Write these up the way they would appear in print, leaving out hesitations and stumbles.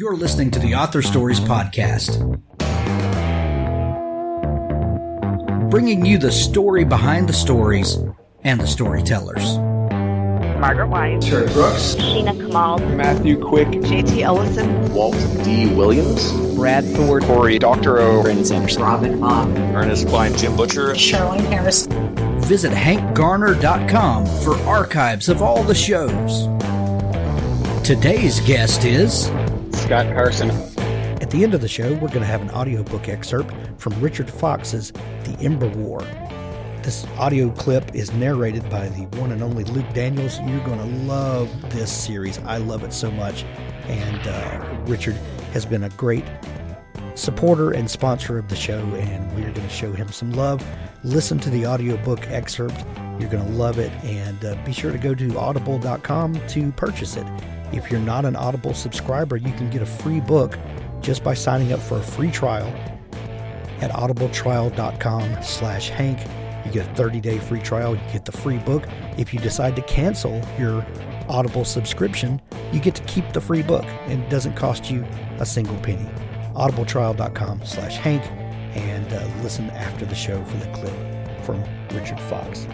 You're listening to the Author Stories Podcast, bringing you the story behind the stories and the storytellers. Margaret White, Terry Brooks, Sheena Kamal, Matthew Quick, J.T. Ellison, Walt D. Williams, Brad Thor, Corey, Dr. O, Brandon Sanderson, Robin Mom, Ernest Klein, Jim Butcher, Sherwin Harris. Visit hankgarner.com for archives of all the shows. Today's guest is Scott Carson. At the end of the show, we're going to have an audiobook excerpt from Richard Fox's The Ember War. This audio clip is narrated by the one and only Luke Daniels. You're going to love this series. I love it so much. And Richard has been a great supporter and sponsor of the show, and we're going to show him some love. Listen to the audiobook excerpt. You're going to love it. And be sure to go to audible.com to purchase it. If you're not an Audible subscriber, you can get a free book just by signing up for a free trial at audibletrial.com/Hank. You get a 30-day free trial. You get the free book. If you decide to cancel your Audible subscription, you get to keep the free book, and it doesn't cost you a single penny. audibletrial.com/Hank, and listen after the show for the clip from Richard Fox.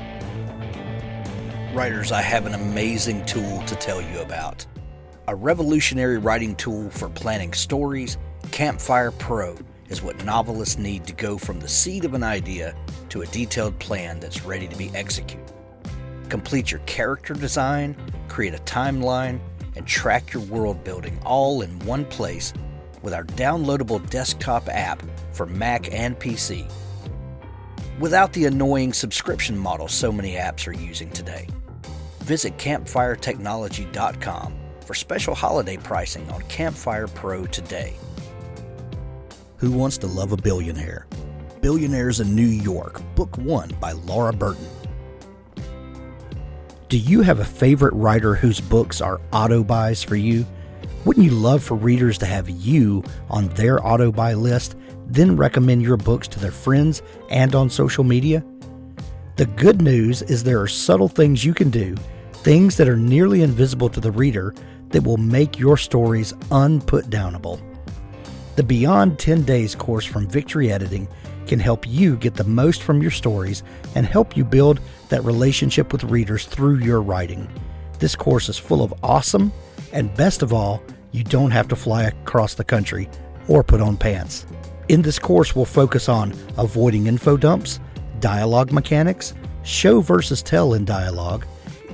Writers, I have an amazing tool to tell you about. A revolutionary writing tool for planning stories. Campfire Pro is what novelists need to go from the seed of an idea to a detailed plan that's ready to be executed. Complete your character design, create a timeline, and track your world building all in one place with our downloadable desktop app for Mac and PC. Without the annoying subscription model so many apps are using today. Visit campfiretechnology.com for special holiday pricing on Campfire Pro today. Who Wants to Love a Billionaire? Billionaires in New York, Book 1 by Laura Burton. Do you have a favorite writer whose books are auto-buys for you? Wouldn't you love for readers to have you on their auto-buy list, then recommend your books to their friends and on social media? The good news is there are subtle things you can do, things that are nearly invisible to the reader, that will make your stories unputdownable. The Beyond 10 Days course from Victory Editing can help you get the most from your stories and help you build that relationship with readers through your writing. This course is full of awesome, and best of all, you don't have to fly across the country or put on pants. In this course, we'll focus on avoiding info dumps, dialogue mechanics, show versus tell in dialogue,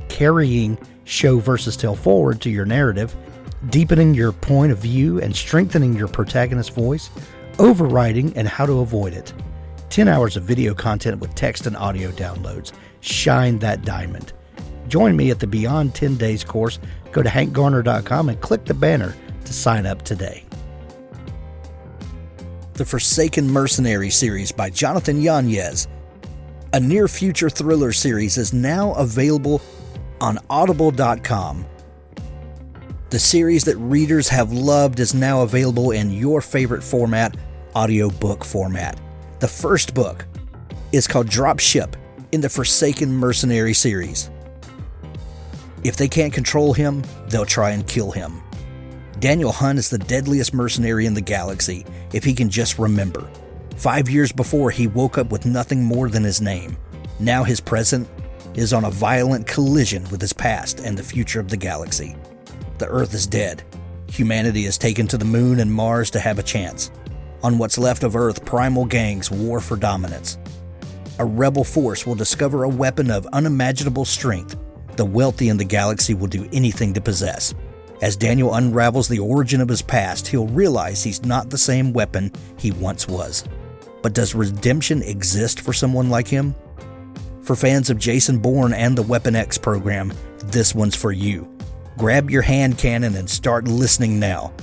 carrying show versus tell forward to your narrative, deepening your point of view and strengthening your protagonist's voice, overwriting and how to avoid it. 10 hours of video content with text and audio downloads. Shine that diamond. Join me at the Beyond 10 Days course. Go to hankgarner.com and click the banner to sign up today. The Forsaken Mercenary series by Jonathan Yanez, a near-future thriller series, is now available on audible.com. The series that readers have loved is now available in your favorite format, audiobook format. The first book is called Drop Ship in the Forsaken Mercenary series. If they can't control him, they'll try and kill him. Daniel Hunt is the deadliest mercenary in the galaxy if he can just remember. 5 years before, he woke up with nothing more than his name. Now his present is on a violent collision with his past and the future of the galaxy. The Earth is dead. Humanity is taken to the moon and Mars to have a chance. On what's left of Earth, primal gangs war for dominance. A rebel force will discover a weapon of unimaginable strength. The wealthy in the galaxy will do anything to possess. As Daniel unravels the origin of his past, he'll realize he's not the same weapon he once was. But does redemption exist for someone like him? For fans of Jason Bourne and the Weapon X program, this one's for you. Grab your hand cannon and start listening now.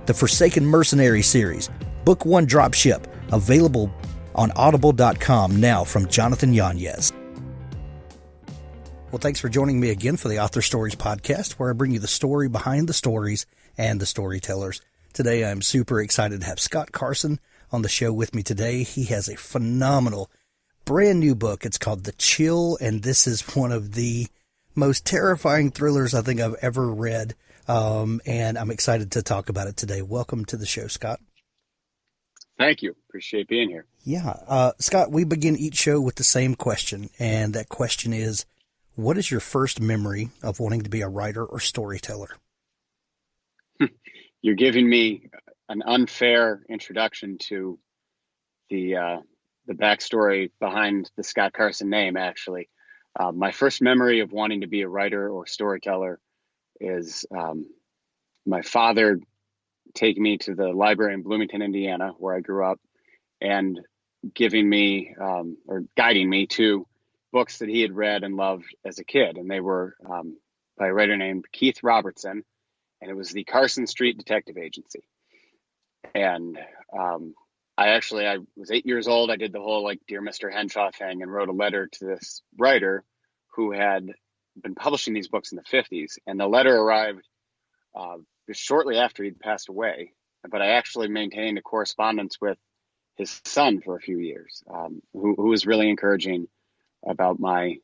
The Forsaken Mercenary series, Book 1 Drop Ship, available on audible.com now from Jonathan Yanez. Well, thanks for joining me again for the Author Stories Podcast, where I bring you the story behind the stories and the storytellers. Today, I'm super excited to have Scott Carson on the show with me today. He has a phenomenal, brand new book. It's called The Chill, and this is one of the most terrifying thrillers I think I've ever read. and I'm excited to talk about it today. Welcome to the show, Scott. Thank you. Appreciate being here. Yeah. Scott, we begin each show with the same question, and that question is, what is your first memory of wanting to be a writer or storyteller? You're giving me an unfair introduction to the backstory behind the Scott Carson name, actually. My first memory of wanting to be a writer or storyteller is my father taking me to the library in Bloomington, Indiana, where I grew up, and giving me or guiding me to books that he had read and loved as a kid. And they were by a writer named Keith Robertson, and it was the Carson Street Detective Agency. And I was 8 years old. I did the whole like Dear Mr. Henshaw thing and wrote a letter to this writer who had been publishing these books in the 50s. And the letter arrived just shortly after he'd passed away. But I actually maintained a correspondence with his son for a few years, who was really encouraging about my,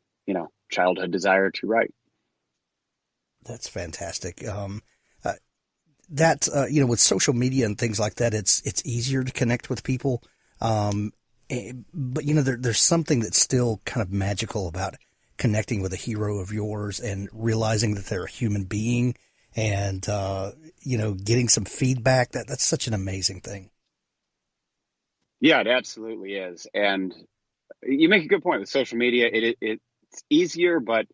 childhood desire to write. That's fantastic. With social media and things like that, it's easier to connect with people. But there's something that's still kind of magical about connecting with a hero of yours and realizing that they're a human being and, getting some feedback. That's such an amazing thing. Yeah, it absolutely is. And you make a good point with social media. It's easier, but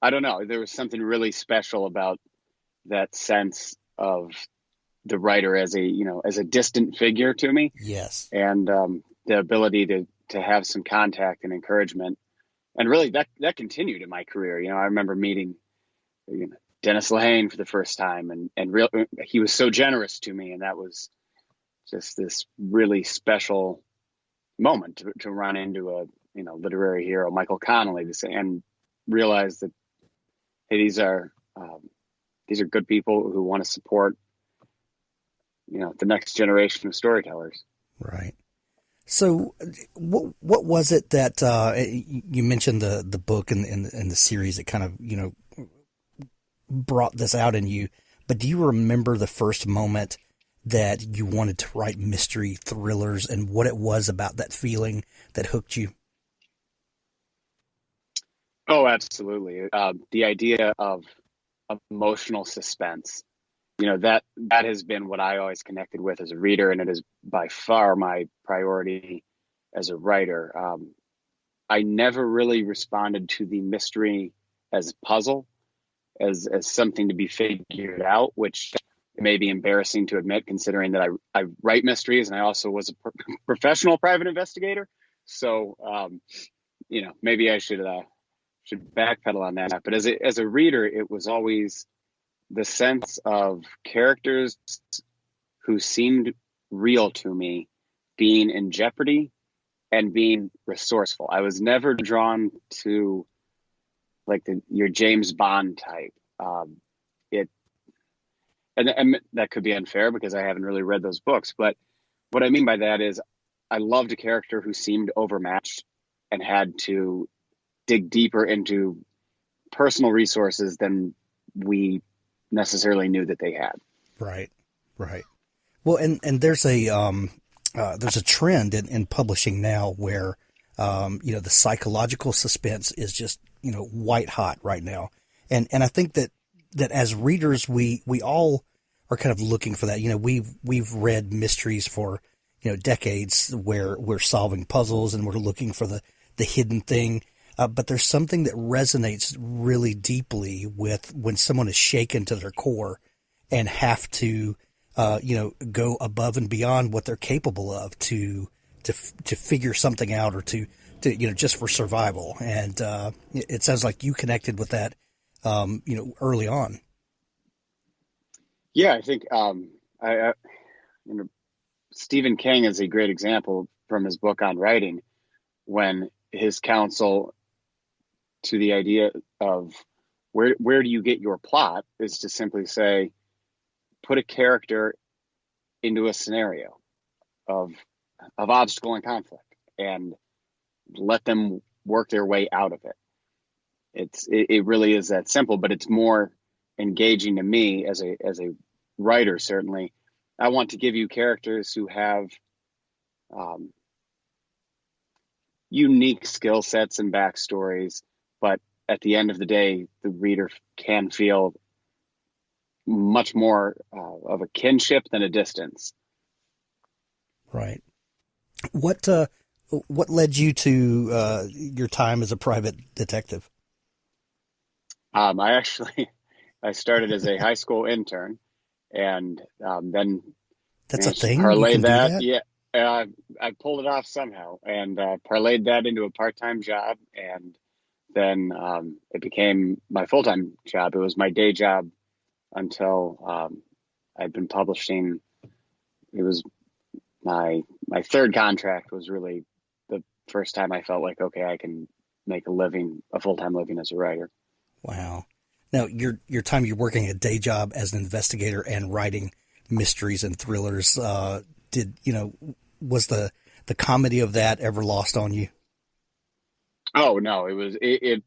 I don't know. There was something really special about that sense of the writer as a distant figure to me. Yes. And the ability to have some contact and encouragement. And really that continued in my career. I remember meeting Dennis Lehane for the first time, and he was so generous to me. And that was just this really special moment to run into a, literary hero, Michael Connelly, and realize that, hey, these are good people who want to support, the next generation of storytellers. Right. So what was it that, you mentioned the book and the series that kind of, brought this out in you, but do you remember the first moment that you wanted to write mystery thrillers and what it was about that feeling that hooked you? Oh, absolutely. The idea of emotional suspense, that has been what I always connected with as a reader, and it is by far my priority as a writer. I never really responded to the mystery as a puzzle, as something to be figured out, which may be embarrassing to admit, considering that I write mysteries and I also was a professional private investigator. So, maybe I should backpedal on that. But as a reader, it was always the sense of characters who seemed real to me being in jeopardy and being resourceful. I was never drawn to like your James Bond type. And that could be unfair because I haven't really read those books. But what I mean by that is I loved a character who seemed overmatched and had to dig deeper into personal resources than we necessarily knew that they had. Right. Well, and there's a trend in publishing now where, the psychological suspense is just, white hot right now. And I think that as readers, we all are kind of looking for that. We've read mysteries for, decades where we're solving puzzles and we're looking for the hidden thing. But there's something that resonates really deeply with when someone is shaken to their core and have to, go above and beyond what they're capable of to figure something out or to just for survival. And it sounds like you connected with that, early on. Yeah, I think Stephen King is a great example from his book on writing, when his counsel to the idea of where do you get your plot is to simply say, put a character into a scenario of obstacle and conflict and let them work their way out of it. It really is that simple, but it's more engaging to me as a writer. Certainly, I want to give you characters who have unique skill sets and backstories, but at the end of the day, the reader can feel much more of a kinship than a distance. Right. What led you to your time as a private detective? I started as a high school intern, and then That's a thing. parlay You can that. do that? Yeah, I pulled it off somehow, and parlayed that into a part-time job, and then it became my full-time job. It was my day job until I'd been publishing. It was my third contract was really the first time I felt like, okay, I can make a full-time living as a writer. Wow. Now, your time you're working a day job as an investigator and writing mysteries and thrillers, was the comedy of that ever lost on you? Oh no, it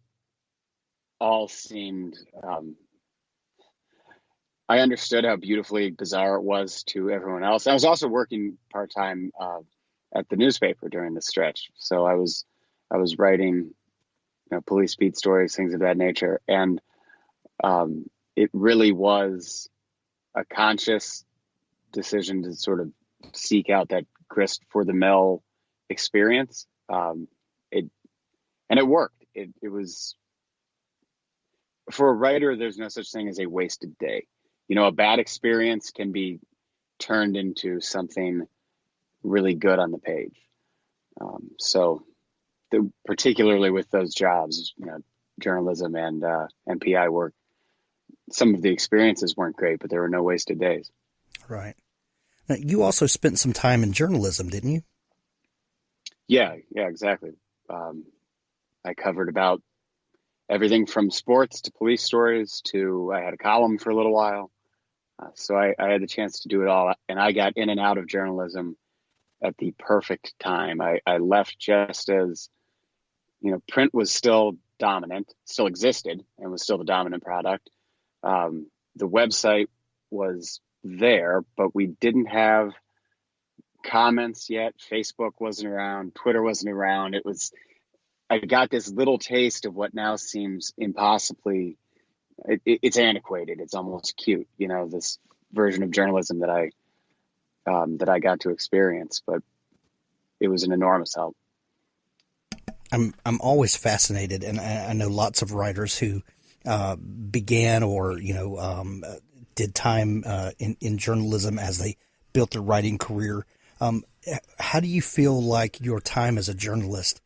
all seemed. I understood how beautifully bizarre it was to everyone else. I was also working part-time at the newspaper during the stretch, so I was writing, police beat stories, things of that nature, and it really was a conscious decision to sort of seek out that grist for the mill experience. It worked. It was, for a writer, there's no such thing as a wasted day. A bad experience can be turned into something really good on the page. Particularly with those jobs, journalism and PI work, some of the experiences weren't great, but there were no wasted days. Right. Now, you also spent some time in journalism, didn't you? Yeah, exactly. I covered about everything from sports to police stories to, I had a column for a little while. So I had the chance to do it all. And I got in and out of journalism at the perfect time. I left just as, print was still dominant, still existed, and was still the dominant product. The website was there, but we didn't have comments yet. Facebook wasn't around. Twitter wasn't around. I got this little taste of what now seems impossibly, it's antiquated. It's almost cute, this version of journalism that I got to experience, but it was an enormous help. I'm always fascinated, and I know lots of writers who began or did time in journalism as they built their writing career. How do you feel like your time as a journalist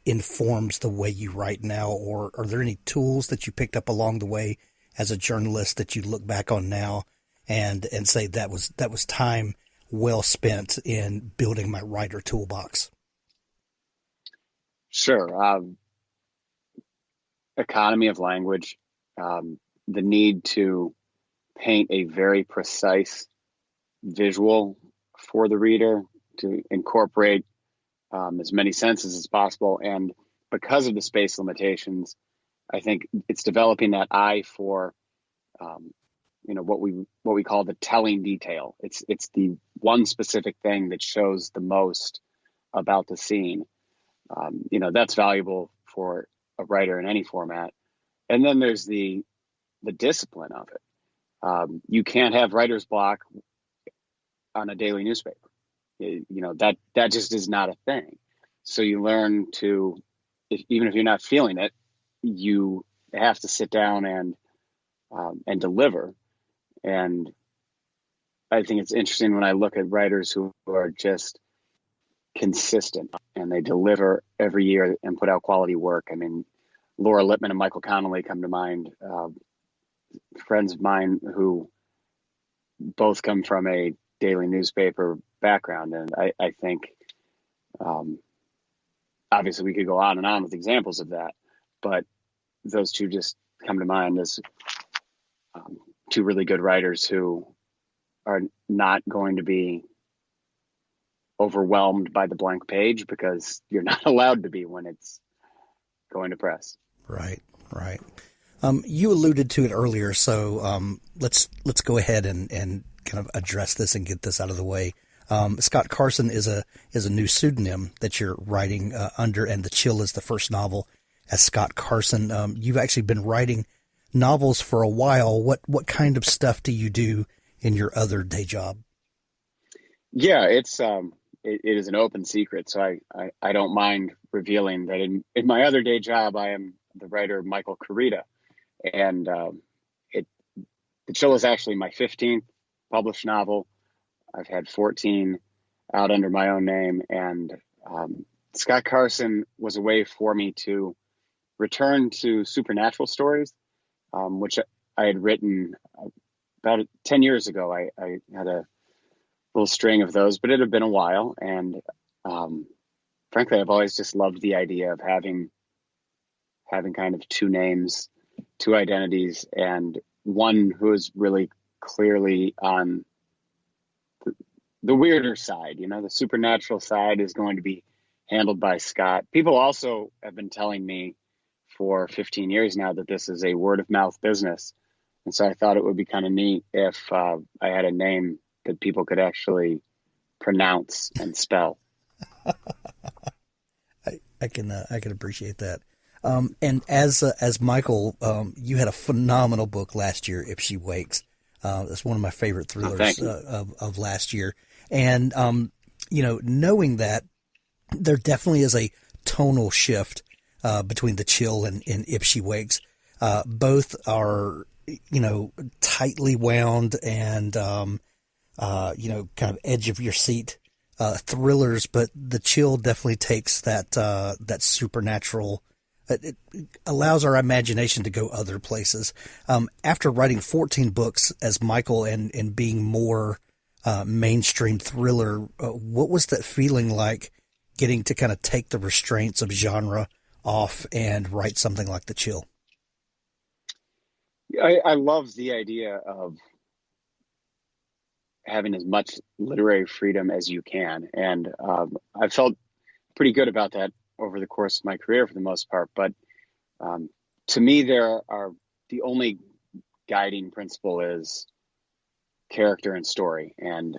informs the way you write now, or are there any tools that you picked up along the way as a journalist that you look back on now and say that was time well spent in building my writer toolbox? Sure. Economy of language, the need to paint a very precise visual for the reader, to incorporate as many senses as possible. And because of the space limitations, I think it's developing that eye for, what we call the telling detail. It's the one specific thing that shows the most about the scene. That's valuable for a writer in any format. And then there's the discipline of it. You can't have writer's block on a daily newspaper. That just is not a thing. So you learn to, even if you're not feeling it, you have to sit down and deliver. And I think it's interesting when I look at writers who are just consistent and they deliver every year and put out quality work. I mean, Laura Lippman and Michael Connelly come to mind, friends of mine who both come from a daily newspaper background. And I think, obviously we could go on and on with examples of that, but those two just come to mind as two really good writers who are not going to be overwhelmed by the blank page, because you're not allowed to be when it's going to press. Right, right. You alluded to it earlier, so let's go ahead and kind of address this and get this out of the way. Scott Carson is a new pseudonym that you're writing under, and The Chill is the first novel as Scott Carson. You've actually been writing novels for a while. What kind of stuff do you do in your other day job? Yeah, it is an open secret, so I don't mind revealing that in my other day job, I am the writer Michael Koryta, and The Chill is actually my 15th published novel. I've had 14 out under my own name, and Scott Carson was a way for me to return to supernatural stories, which I had written about 10 years ago. I had a little string of those, but it had been a while, and frankly, I've always just loved the idea of having kind of two names, two identities, and one who is really clearly on the weirder side. The supernatural side is going to be handled by Scott. People also have been telling me for 15 years now that this is a word of mouth business. And so I thought it would be kind of neat if I had a name that people could actually pronounce and spell. I can appreciate that. And as Michael, you had a phenomenal book last year, If She Wakes. That's one of my favorite thrillers of last year. And, knowing that there definitely is a tonal shift between The Chill and If She Wakes. Both are, tightly wound and, kind of edge of your seat thrillers, but The Chill definitely takes that supernatural. It allows our imagination to go other places. After writing 14 books as Michael and being more mainstream thriller, what was that feeling like, getting to kind of take the restraints of genre off and write something like The Chill? I love the idea of having as much literary freedom as you can. And I felt pretty good about that over the course of my career for the most part. But to me, the only guiding principle is character and story. And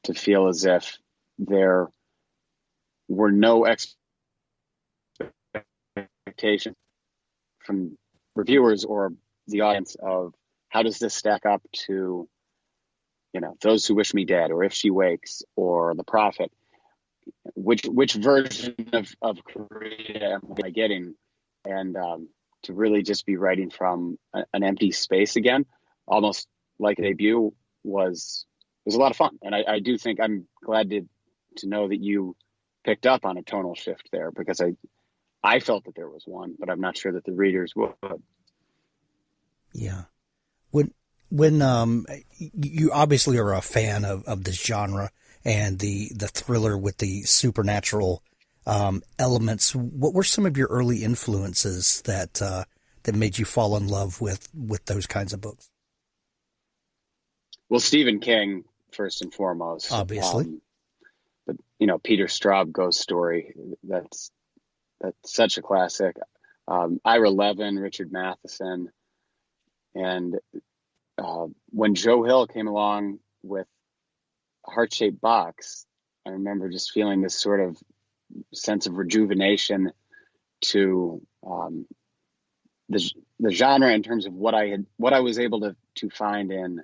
to feel as if there were no expectations from reviewers or the audience of how does this stack up to, Those Who Wish Me Dead, or If She Wakes, or The Prophet. Which version of Korea am I getting? And to really just be writing from an empty space again, almost like a debut, was a lot of fun. And I do think I'm glad to know that you picked up on a tonal shift there, because I felt that there was one, but I'm not sure that the readers would. Yeah. When you obviously are a fan of this genre and the thriller with the supernatural elements, what were some of your early influences that made you fall in love with those kinds of books? Well, Stephen King, first and foremost. Obviously. But, Peter Straub Ghost Story, that's such a classic. Ira Levin, Richard Matheson. And when Joe Hill came along with Heart-Shaped Box, I remember just feeling this sort of sense of rejuvenation to the genre in terms of what I was able to find in,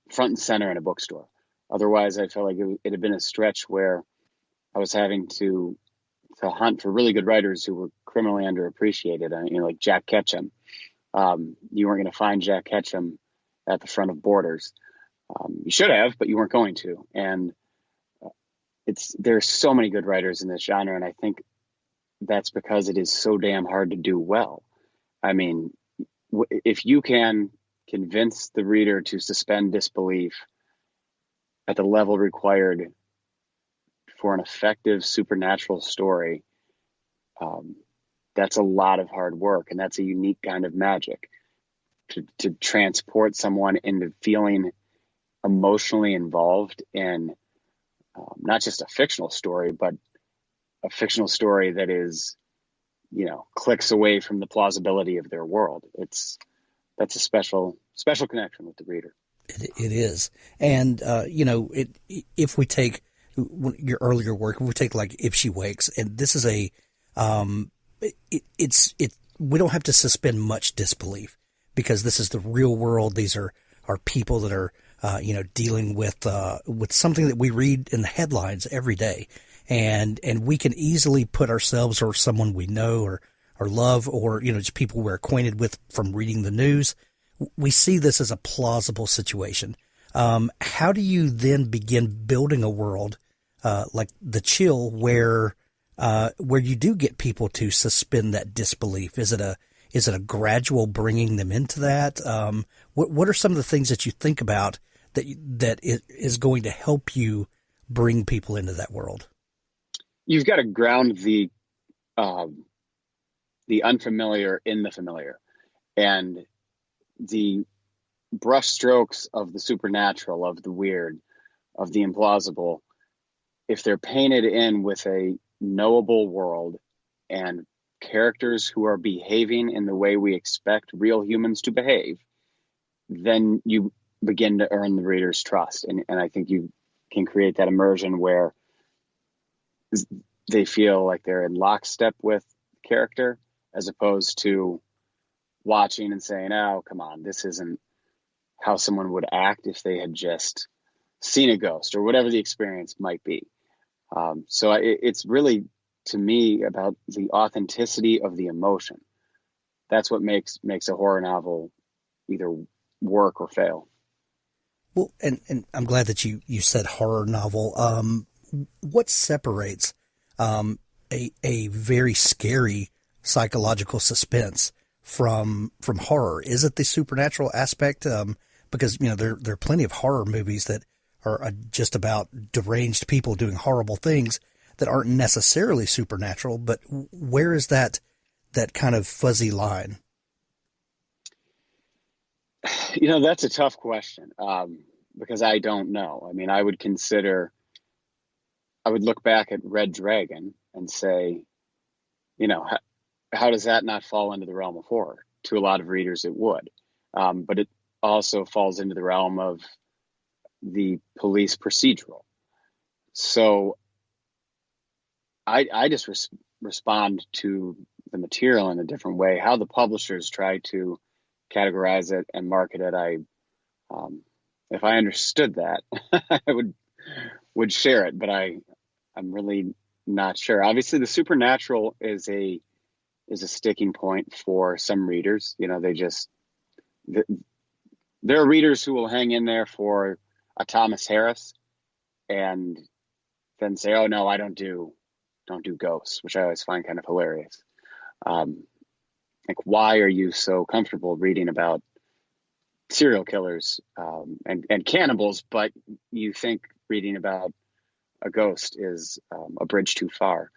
front and center in a bookstore. Otherwise, I felt like it had been a stretch where I was having to hunt for really good writers who were criminally underappreciated. Like Jack Ketchum. You weren't going to find Jack Ketchum at the front of Borders. You should have, but you weren't going to. And there's so many good writers in this genre, and I think that's because it is so damn hard to do well. I mean, if you can convince the reader to suspend disbelief at the level required for an effective supernatural story, that's a lot of hard work, and that's a unique kind of magic to transport someone into feeling emotionally involved in not just a fictional story, but a fictional story that is clicks away from the plausibility of their world. That's a special connection with the reader. It is. And, if we take your earlier work, if we take like If She Wakes, and this is we don't have to suspend much disbelief because this is the real world. These are people that are, dealing with something that we read in the headlines every day. And we can easily put ourselves or someone we know or love or, just people we're acquainted with from reading the news. We see this as a plausible situation. How do you then begin building a world, like The Chill where you do get people to suspend that disbelief? Is it a gradual bringing them into that? What are some of the things that you think about that is going to help you bring people into that world? You've got to ground the unfamiliar in the familiar, and the brushstrokes of the supernatural, of the weird, of the implausible. If they're painted in with a knowable world and characters who are behaving in the way we expect real humans to behave, then you begin to earn the reader's trust. And I think you can create that immersion where they feel like they're in lockstep with character, as opposed to watching and saying, oh, come on, this isn't how someone would act if they had just seen a ghost, or whatever the experience might be. So it's really, to me, about the authenticity of the emotion. That's what makes a horror novel either work or fail. Well, and I'm glad that you said horror novel. What separates a very scary psychological suspense from horror? Is it the supernatural aspect? Because there are plenty of horror movies that are just about deranged people doing horrible things that aren't necessarily supernatural. But where is that kind of fuzzy line? That's a tough question, because I don't know. I mean, I would look back at Red Dragon and say, how does that not fall into the realm of horror? To a lot of readers, it would. But it also falls into the realm of the police procedural. So I just respond to the material in a different way. How the publishers try to categorize it and market it, if I understood that, I would share it, but I'm really not sure. Obviously, the supernatural is a sticking point for some readers. There are readers who will hang in there for a Thomas Harris and then say, oh no, I don't do ghosts, which I always find kind of hilarious. Like, why are you so comfortable reading about serial killers and cannibals, but you think reading about a ghost is a bridge too far?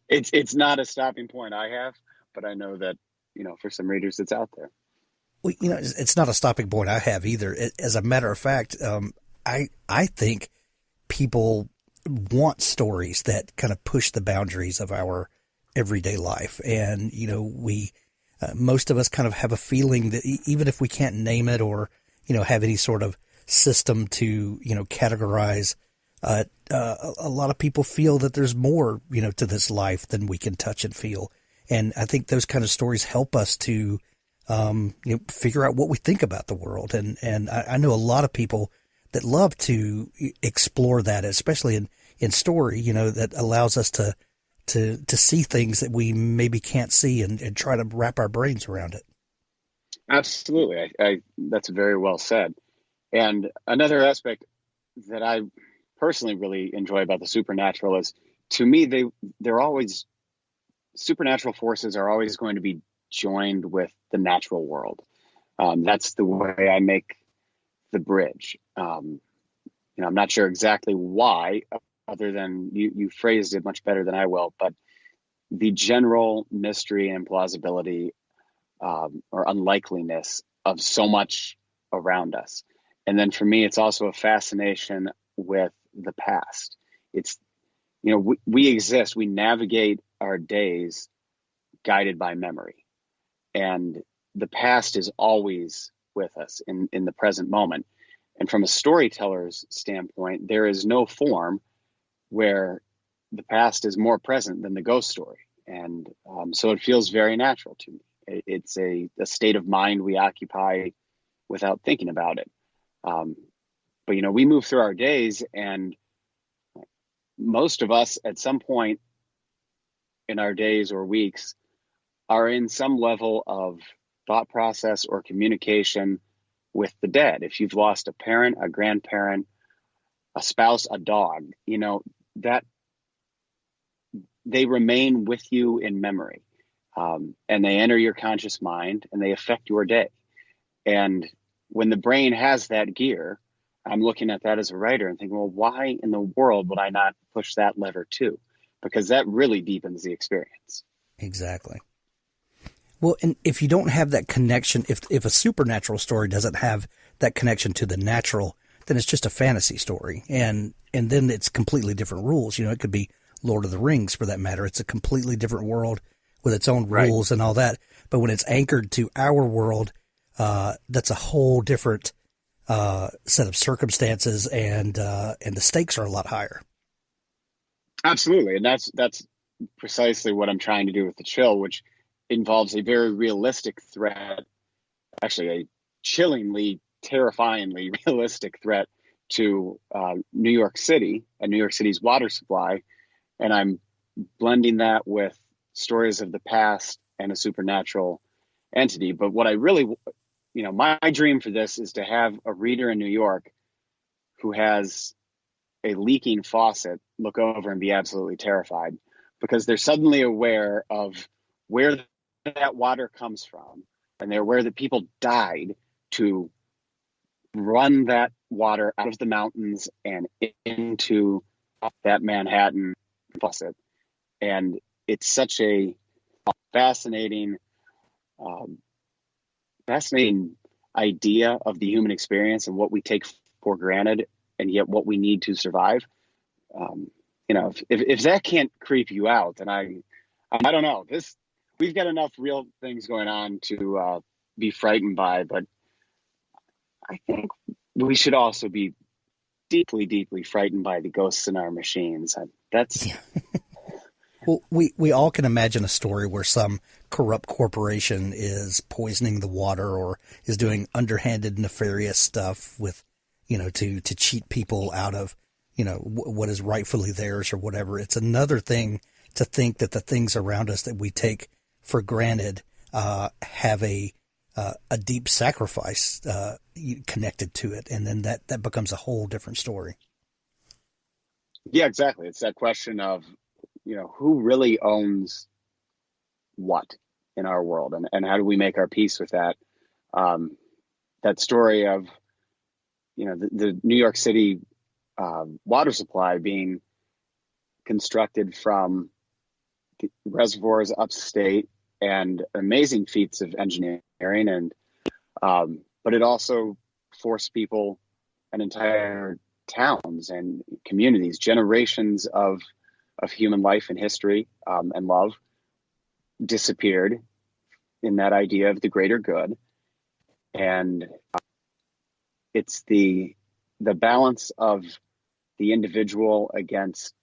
It's not a stopping point I have, but I know that for some readers it's out there. Well, it's not a stopping point I have either. As a matter of fact, I think people want stories that kind of push the boundaries of our everyday life. And, we, most of us kind of have a feeling that even if we can't name it or, have any sort of system to, categorize, a lot of people feel that there's more, to this life than we can touch and feel. And I think those kind of stories help us to, figure out what we think about the world. And I know a lot of people that love to explore that, especially in story, that allows us to see things that we maybe can't see and try to wrap our brains around it. Absolutely. That's very well said. And another aspect that I personally really enjoy about the supernatural is, to me, they're always, supernatural forces are always going to be joined with the natural world. That's the way I make the bridge. I'm not sure exactly why, other than you phrased it much better than I will, but the general mystery and plausibility or unlikeliness of so much around us. And then for me, it's also a fascination with the past. It's, we exist, we navigate our days guided by memory, and the past is always with us in the present moment. And from a storyteller's standpoint, there is no form where the past is more present than the ghost story. And so it feels very natural to me. It's a state of mind we occupy without thinking about it. But, you know, we move through our days, and most of us at some point in our days or weeks are in some level of thought process or communication with the dead. If you've lost a parent, a grandparent, a spouse, a dog, you know, that they remain with you in memory, and they enter your conscious mind and they affect your day. And when the brain has that gear, I'm looking at that as a writer and thinking, well, why in the world would I not push that lever too? Because that really deepens the experience. Exactly. Well, and if you don't have that connection, if a supernatural story doesn't have that connection to the natural, then it's just a fantasy story. And then it's completely different rules. You know, it could be Lord of the Rings for that matter. It's a completely different world with its own rules and all that. But when it's anchored to our world, that's a whole different set of circumstances, and the stakes are a lot higher. Absolutely. And that's precisely what I'm trying to do with The Chill, which involves a very realistic threat, actually a chillingly, terrifyingly realistic threat to New York City and New York City's water supply. And I'm blending that with stories of the past and a supernatural entity. But what I really, you know, my dream for this is to have a reader in New York who has a leaking faucet look over and be absolutely terrified, because they're suddenly aware of where that water comes from, and they're aware that people died to run that water out of the mountains and into that Manhattan faucet. And it's such a fascinating idea of the human experience and what we take for granted, and yet what we need to survive. You know, if that can't creep you out, then I don't know. We've got enough real things going on to be frightened by, but I think we should also be deeply, deeply frightened by the ghosts in our machines. Yeah. Well, we all can imagine a story where some corrupt corporation is poisoning the water or is doing underhanded, nefarious stuff with, you know, to cheat people out of, you know, what is rightfully theirs or whatever. It's another thing to think that the things around us that we take for granted have a deep sacrifice connected to it, and then that becomes a whole different story. Yeah, exactly. It's that question of, you know, who really owns what in our world, and how do we make our peace with that? That story of, you know, the New York City water supply being constructed from the reservoirs upstate, and amazing feats of engineering, and but it also forced people and entire towns and communities, generations of human life and history and love disappeared in that idea of the greater good. And it's the balance of the individual against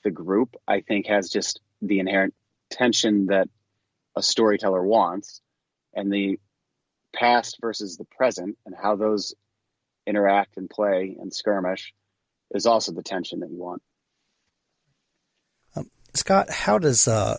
the group, I think, has just the inherent tension that a storyteller wants, and the past versus the present and how those interact and play and skirmish is also the tension that you want. Scott, how does a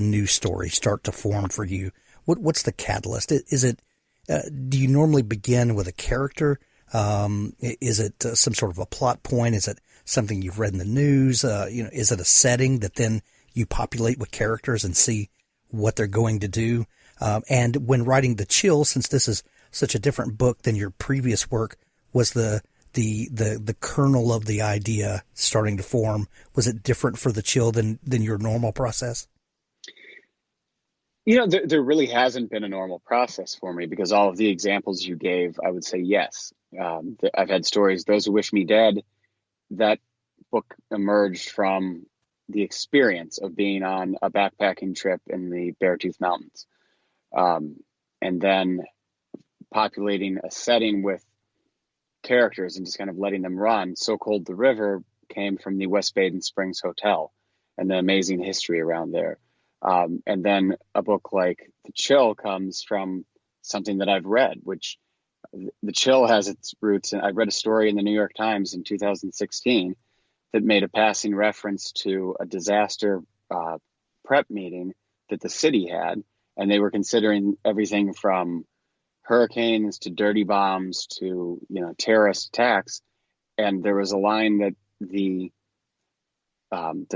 new story start to form for you? What's the catalyst? Is it do you normally begin with a character? Is it some sort of a plot point? Is it something you've read in the news? You know, is it a setting that then you populate with characters and see what they're going to do? And when writing The Chill, since this is such a different book than your previous work, was the kernel of the idea starting to form, was it different for The Chill than your normal process? You know, there really hasn't been a normal process for me, because all of the examples you gave, I would say yes. I've had stories, Those Who Wish Me Dead, that book emerged from the experience of being on a backpacking trip in the Beartooth Mountains, and then populating a setting with characters and just kind of letting them run. So Cold the River came from the West Baden Springs Hotel and the amazing history around there. And then a book like The Chill comes from something that I've read, which The Chill has its roots. And I read a story in the New York Times in 2016 that made a passing reference to a disaster prep meeting that the city had. And they were considering everything from hurricanes to dirty bombs to, terrorist attacks. And there was a line that the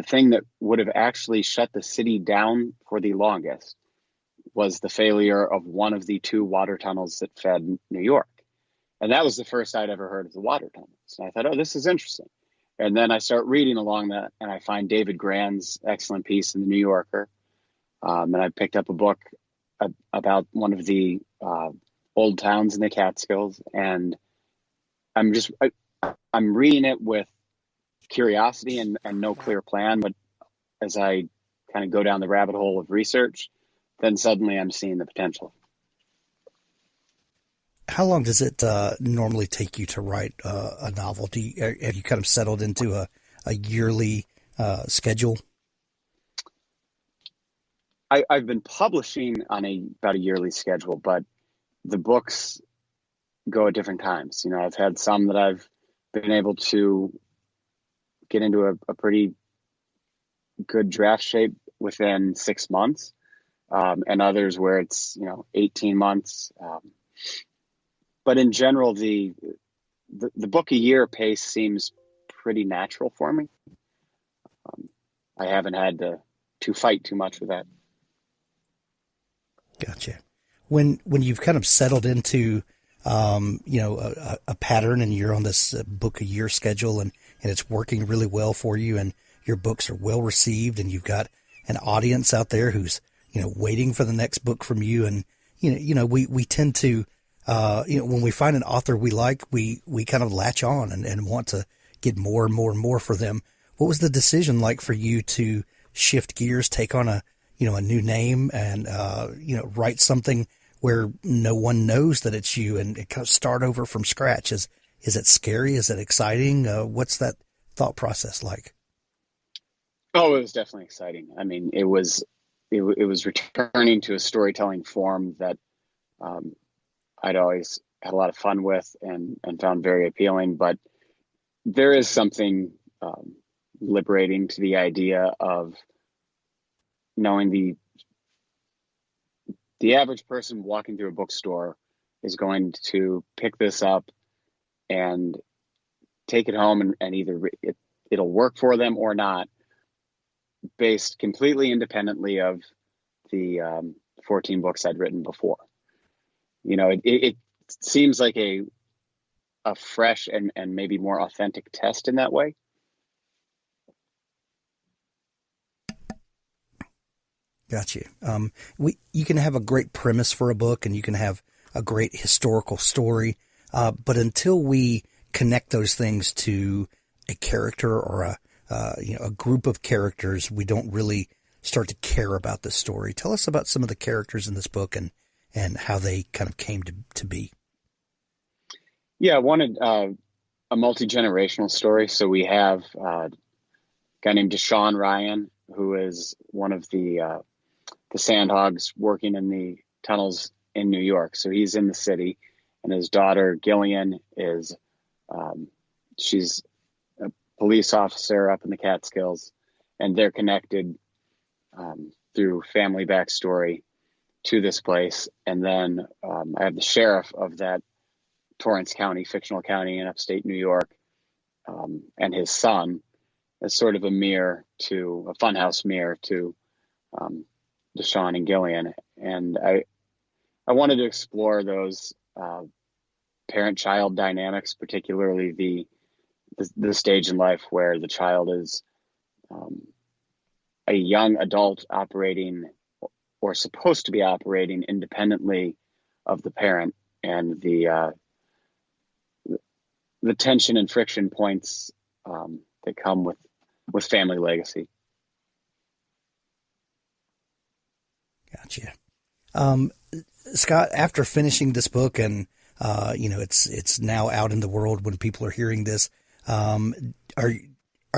thing that would have actually shut the city down for the longest was the failure of one of the two water tunnels that fed New York. And that was the first I'd ever heard of the water tunnels. And I thought, oh, this is interesting. And then I start reading along that, and I find David Grann's excellent piece in the New Yorker. And I picked up a book about one of the old towns in the Catskills. And I'm reading it with curiosity and no clear plan. But as I kind of go down the rabbit hole of research, then suddenly I'm seeing the potential. How long does it normally take you to write a novel? Have you kind of settled into a yearly schedule? I've been publishing on about a yearly schedule, but the books go at different times. I've had some that I've been able to get into a pretty good draft shape within 6 months, and others where it's 18 months. But in general, the book a year pace seems pretty natural for me. I haven't had to fight too much with that. Gotcha. When you've kind of settled into a pattern, and you're on this book a year schedule, and it's working really well for you, and your books are well received, and you've got an audience out there who's waiting for the next book from you, and we tend to when we find an author we like, we kind of latch on and want to get more and more and more for them. What was the decision like for you to shift gears, take on a new name, and write something where no one knows that it's you, and kind of start over from scratch? Is it scary? Is it exciting? What's that thought process like? Oh, it was definitely exciting. I mean, it was returning to a storytelling form that I'd always had a lot of fun with and found very appealing. But there is something liberating to the idea of knowing the average person walking through a bookstore is going to pick this up and take it home, and either it'll work for them or not, based completely independently of the 14 books I'd written before. It seems like a fresh and maybe more authentic test in that way. Gotcha. You can have a great premise for a book, and you can have a great historical story, but until we connect those things to a character or a group of characters, we don't really start to care about the story. Tell us about some of the characters in this book and how they kind of came to be. Yeah, I wanted a multi-generational story. So we have a guy named Deshaun Ryan, who is one of the sandhogs working in the tunnels in New York. So he's in the city, and his daughter Gillian is she's a police officer up in the Catskills, and they're connected through family backstory to this place. And then I have the sheriff of that Torrance County, fictional county in upstate New York, and his son as sort of a funhouse mirror to Deshaun and Gillian. And I wanted to explore those parent-child dynamics, particularly the stage in life where the child is a young adult operating or supposed to be operating independently of the parent, and the tension and friction points that come with family legacy. Gotcha. Scott, after finishing this book and, it's now out in the world when people are hearing this, are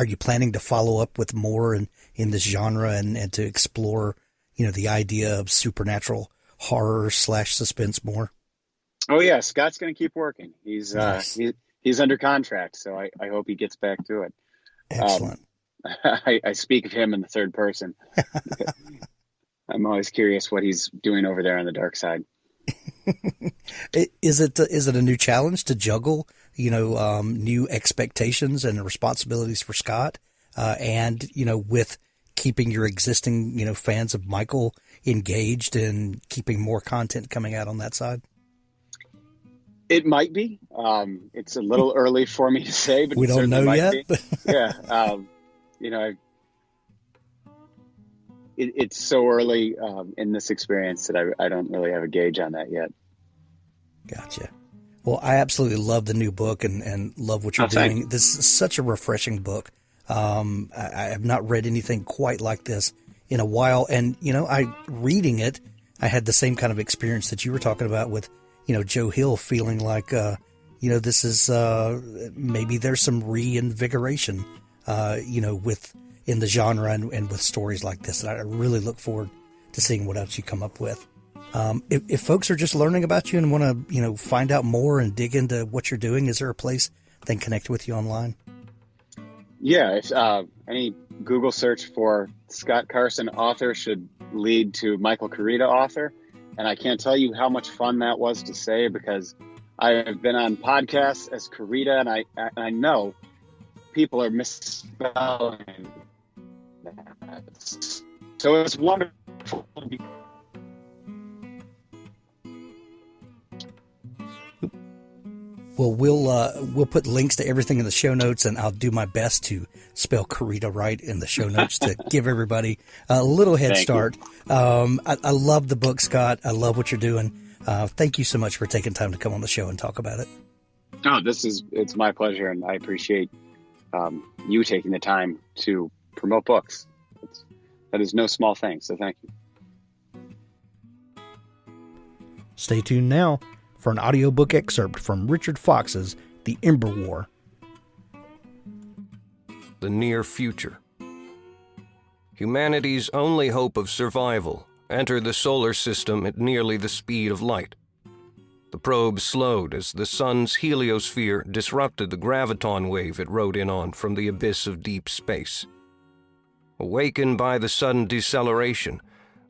you planning to follow up with more in this genre and to explore, the idea of supernatural horror / suspense more? Oh yeah, Scott's going to keep working. He's Nice. he's under contract, so I hope he gets back to it. Excellent. I speak of him in the third person. I'm always curious what he's doing over there on the dark side. Is it a new challenge to juggle, new expectations and responsibilities for Scott, and with keeping your existing fans of Michael engaged and keeping more content coming out on that side? It might be. It's a little early for me to say, but we don't know yet. Yeah. It's so early in this experience that I don't really have a gauge on that yet. Gotcha. Well, I absolutely love the new book and love what you're doing. Thanks. This is such a refreshing book. I have not read anything quite like this in a while. And, reading it, I had the same kind of experience that you were talking about with, Joe Hill, feeling like, this is maybe there's some reinvigoration, in the genre and with stories like this. And I really look forward to seeing what else you come up with. If folks are just learning about you and want to, find out more and dig into what you're doing, is there a place they can connect with you online? Yeah, if any Google search for Scott Carson author should lead to Michael Koryta author. And I can't tell you how much fun that was to say, because I have been on podcasts as Koryta, and I know people are misspelling that. So it's wonderful. Well, we'll put links to everything in the show notes, and I'll do my best to spell Koryta right in the show notes to give everybody a little head start. I love the book, Scott. I love what you're doing. Thank you so much for taking time to come on the show and talk about it. Oh, it's my pleasure, and I appreciate you taking the time to promote books. That is no small thing, so thank you. Stay tuned now for an audiobook excerpt from Richard Fox's The Ember War. The near future. Humanity's only hope of survival entered the solar system at nearly the speed of light. The probe slowed as the sun's heliosphere disrupted the graviton wave it rode in on from the abyss of deep space. Awakened by the sudden deceleration,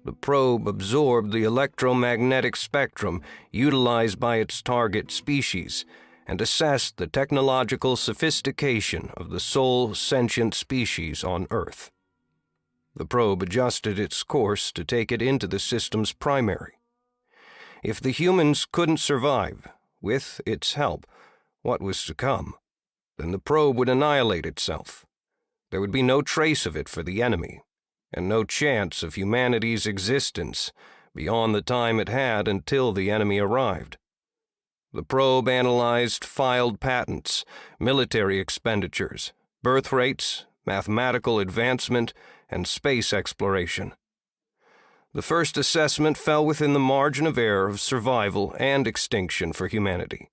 the probe absorbed the electromagnetic spectrum utilized by its target species and assessed the technological sophistication of the sole sentient species on Earth. The probe adjusted its course to take it into the system's primary. If the humans couldn't survive, with its help, what was to come, then the probe would annihilate itself. There would be no trace of it for the enemy, and no chance of humanity's existence beyond the time it had until the enemy arrived. The probe analyzed filed patents, military expenditures, birth rates, mathematical advancement, and space exploration. The first assessment fell within the margin of error of survival and extinction for humanity.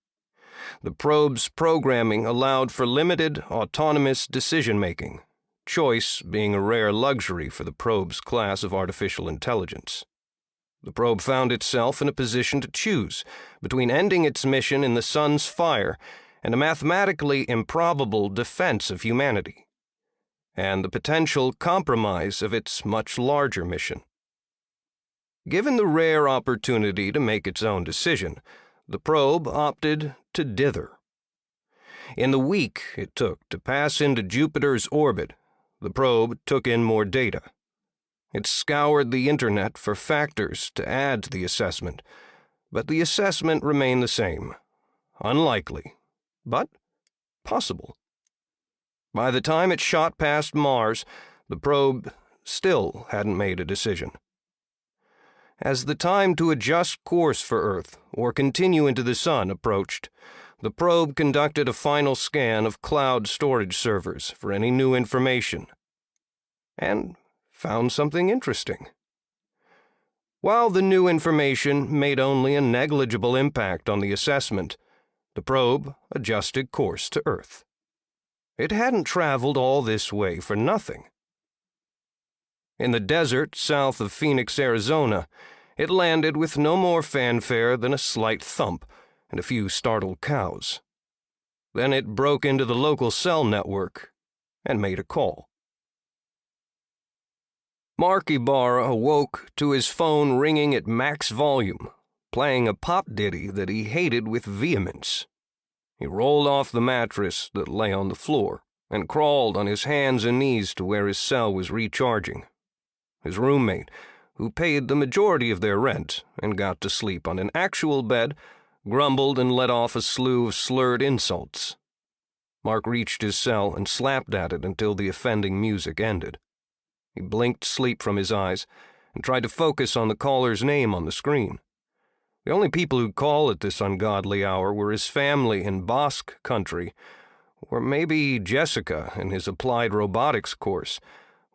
The probe's programming allowed for limited, autonomous decision-making, choice being a rare luxury for the probe's class of artificial intelligence. The probe found itself in a position to choose between ending its mission in the sun's fire and a mathematically improbable defense of humanity, and the potential compromise of its much larger mission. Given the rare opportunity to make its own decision, the probe opted to dither. In the week it took to pass into Jupiter's orbit, the probe took in more data. It scoured the internet for factors to add to the assessment, but the assessment remained the same. Unlikely, but possible. By the time it shot past Mars, the probe still hadn't made a decision. As the time to adjust course for Earth or continue into the Sun approached, the probe conducted a final scan of cloud storage servers for any new information, and found something interesting. While the new information made only a negligible impact on the assessment, the probe adjusted course to Earth. It hadn't traveled all this way for nothing. In the desert south of Phoenix, Arizona, it landed with no more fanfare than a slight thump and a few startled cows. Then it broke into the local cell network and made a call. Mark Ibarra awoke to his phone ringing at max volume, playing a pop ditty that he hated with vehemence. He rolled off the mattress that lay on the floor and crawled on his hands and knees to where his cell was recharging. His roommate, who paid the majority of their rent and got to sleep on an actual bed, grumbled and let off a slew of slurred insults. Mark reached his cell and slapped at it until the offending music ended. He blinked sleep from his eyes and tried to focus on the caller's name on the screen. The only people who'd call at this ungodly hour were his family in Basque country, or maybe Jessica in his applied robotics course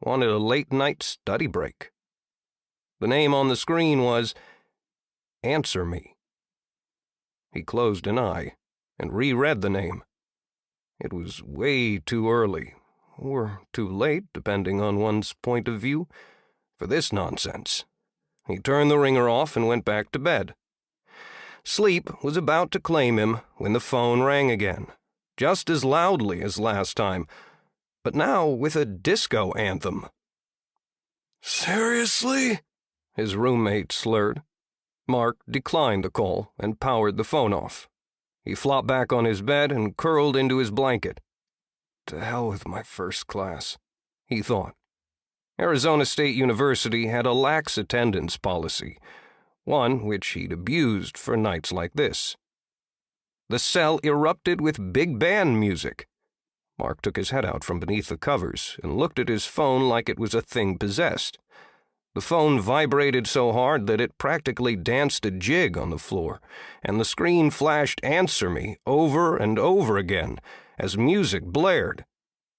wanted a late-night study break. The name on the screen was Answer Me. He closed an eye and reread the name. It was way too early, or too late, depending on one's point of view, for this nonsense. He turned the ringer off and went back to bed. Sleep was about to claim him when the phone rang again, just as loudly as last time, but now with a disco anthem. "Seriously?" his roommate slurred. Mark declined the call and powered the phone off. He flopped back on his bed and curled into his blanket. To hell with my first class, he thought. Arizona State University had a lax attendance policy, one which he'd abused for nights like this. The cell erupted with big band music. Mark took his head out from beneath the covers and looked at his phone like it was a thing possessed. The phone vibrated so hard that it practically danced a jig on the floor, and the screen flashed Answer Me over and over again as music blared.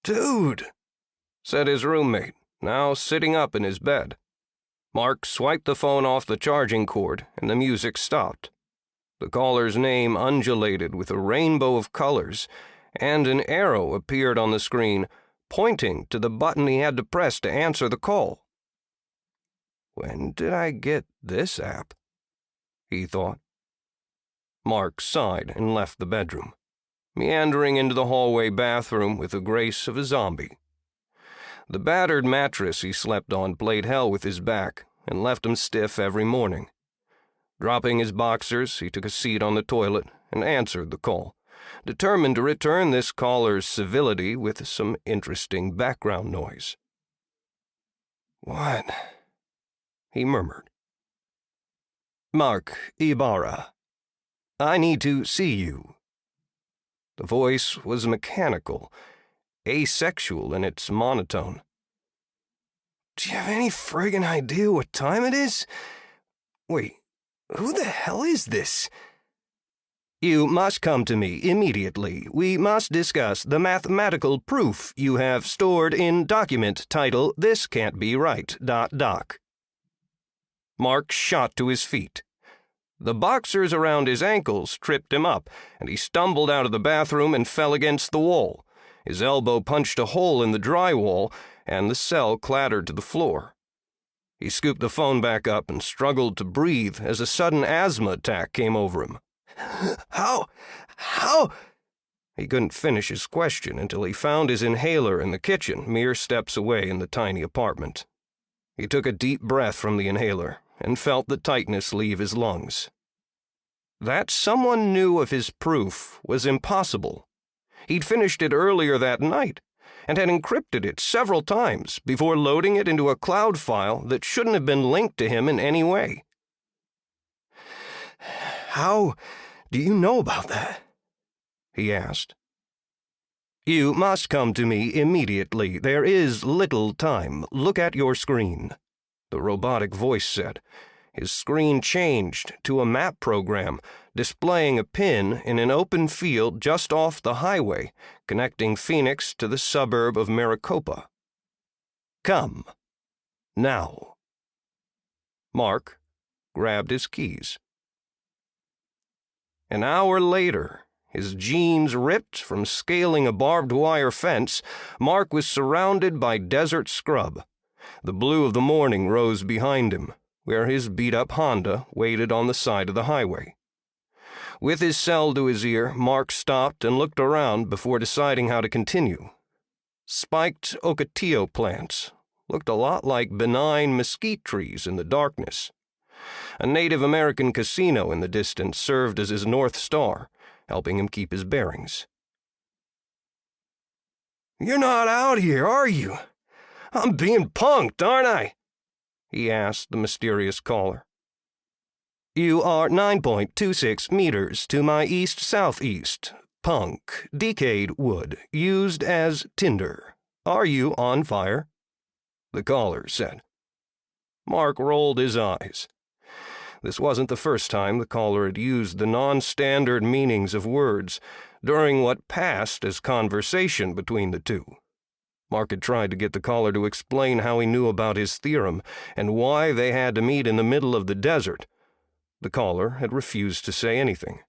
"Dude," said his roommate, now sitting up in his bed. Mark swiped the phone off the charging cord, and the music stopped. The caller's name undulated with a rainbow of colors, and an arrow appeared on the screen, pointing to the button he had to press to answer the call. When did I get this app? He thought. Mark sighed and left the bedroom, meandering into the hallway bathroom with the grace of a zombie. The battered mattress he slept on played hell with his back and left him stiff every morning. Dropping his boxers, he took a seat on the toilet and answered the call, determined to return this caller's civility with some interesting background noise. "What?" he murmured. "Mark Ibarra. I need to see you." The voice was mechanical, asexual in its monotone. "Do you have any friggin' idea what time it is? Wait, who the hell is this?" "You must come to me immediately. We must discuss the mathematical proof you have stored in document title This Can't Be Right, .doc. Mark shot to his feet. The boxers around his ankles tripped him up, and he stumbled out of the bathroom and fell against the wall. His elbow punched a hole in the drywall, and the cell clattered to the floor. He scooped the phone back up and struggled to breathe as a sudden asthma attack came over him. How? He couldn't finish his question until he found his inhaler in the kitchen, mere steps away in the tiny apartment. He took a deep breath from the inhaler and felt the tightness leave his lungs. That someone knew of his proof was impossible. He'd finished it earlier that night and had encrypted it several times before loading it into a cloud file that shouldn't have been linked to him in any way. "How do you know about that?" he asked. "You must come to me immediately. There is little time. Look at your screen," the robotic voice said. His screen changed to a map program, displaying a pin in an open field just off the highway, connecting Phoenix to the suburb of Maricopa. "Come. Now." Mark, grabbed his keys. An hour later, his jeans ripped from scaling a barbed wire fence, Mark was surrounded by desert scrub. The blue of the morning rose behind him, where his beat-up Honda waited on the side of the highway. With his cell to his ear, Mark stopped and looked around before deciding how to continue. Spiked ocotillo plants looked a lot like benign mesquite trees in the darkness. A Native American casino in the distance served as his North Star, helping him keep his bearings. "You're not out here, are you? I'm being punked, aren't I?" he asked the mysterious caller. "You are 9.26 meters to my east-southeast. Punk, decayed wood, used as tinder. Are you on fire?" the caller said. Mark rolled his eyes. This wasn't the first time the caller had used the non-standard meanings of words during what passed as conversation between the two. Mark had tried to get the caller to explain how he knew about his theorem and why they had to meet in the middle of the desert. The caller had refused to say anything.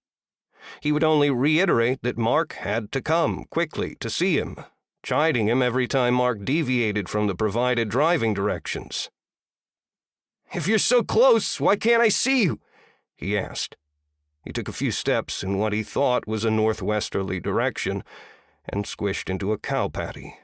He would only reiterate that Mark had to come quickly to see him, chiding him every time Mark deviated from the provided driving directions. "If you're so close, why can't I see you?" he asked. He took a few steps in what he thought was a northwesterly direction and squished into a cow patty.